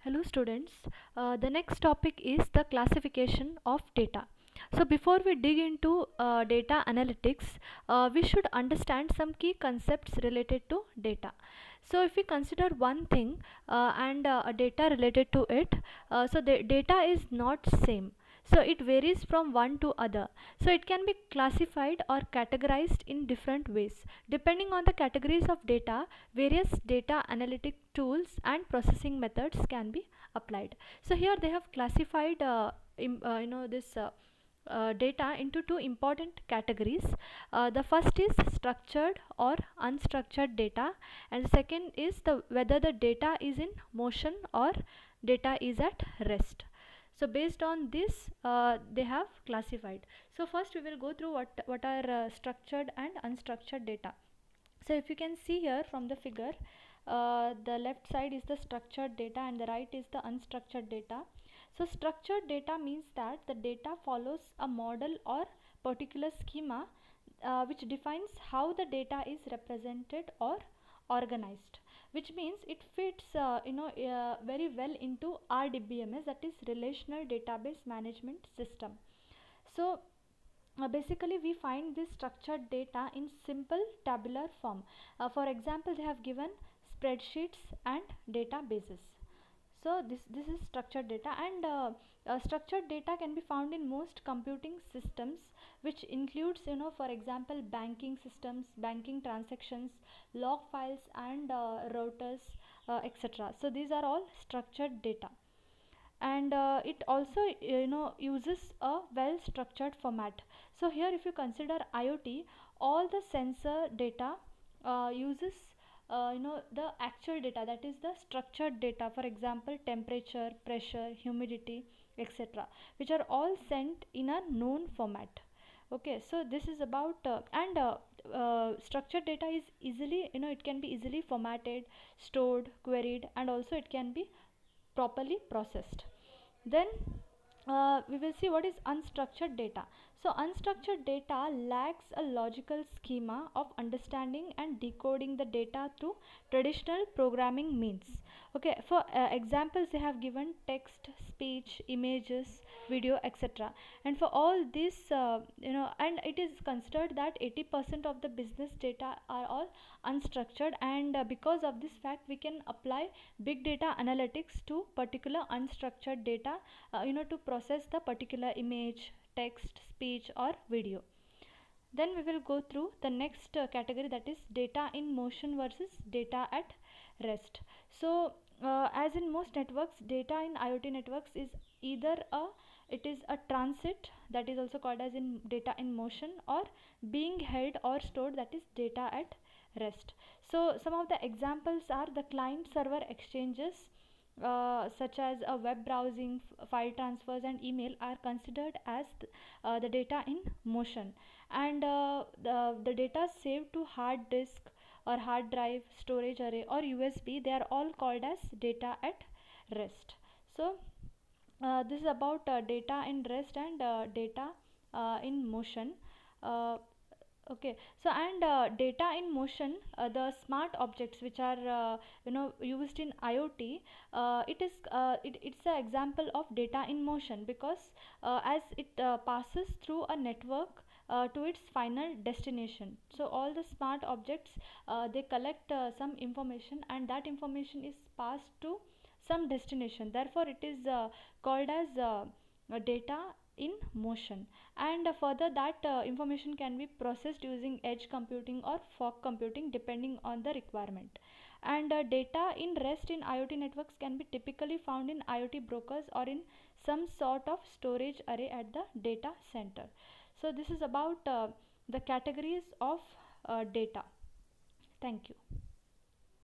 Hello students, the next topic is the classification of data. So before we dig into data analytics, we should understand some key concepts related to data. So if we consider one thing and a data related to it, so the data is not same. So it varies from one to other. So it can be classified or categorized in different ways. Depending on the categories of data, various data analytic tools and processing methods can be applied. So here they have classified this data into two important categories. The first is structured or unstructured data, and the second is the whether the data is in motion or data is at rest. So based on this, they have classified. So first we will go through what are structured and unstructured data. So if you can see here from the figure, the left side is the structured data and the right is the unstructured data. So structured data means that the data follows a model or particular schema which defines how the data is represented or organized, which means it fits very well into RDBMS, that is Relational Database Management System. So basically we find this structured data in simple tabular form. For example, they have given spreadsheets and databases. So this is structured data, and structured data can be found in most computing systems, which includes, for example, banking systems, banking transactions, log files, and routers, etc. So these are all structured data, and it also uses a well structured format. So here if you consider IoT, all the sensor data uses the actual data, that is the structured data, for example temperature, pressure, humidity, etc., which are all sent in a known format. Okay, so this is about structured data is easily, it can be easily formatted, stored, queried, and also it can be properly processed. Then we will see what is unstructured data. So unstructured data lacks a logical schema of understanding and decoding the data through traditional programming means. Okay, for examples they have given text, speech, images, video, etc. And for all this, and it is considered that 80% of the business data are all unstructured, and because of this fact we can apply big data analytics to particular unstructured data, to process the particular image, text, speech, or video. Then we will go through the next category, that is data in motion versus data at rest. So as in most networks, data in IoT networks is either a transit, that is also called as in data in motion, or being held or stored, that is data at rest. So some of the examples are the client server exchanges, such as a web browsing, file transfers, and email are considered as the data in motion, and the data saved to hard disk or hard drive, storage array, or USB, they are all called as data at rest. So this is about data in rest and data in motion. uh, Okay, so and data in motion, the smart objects which are used in IoT, it's an example of data in motion, because as it passes through a network to its final destination. So all the smart objects, they collect some information, and that information is passed to some destination. Therefore, it is called as data in motion. And further, that information can be processed using edge computing or fog computing depending on the requirement. And data in rest in IoT networks can be typically found in IoT brokers or in some sort of storage array at the data center. So this is about the categories of data. Thank you.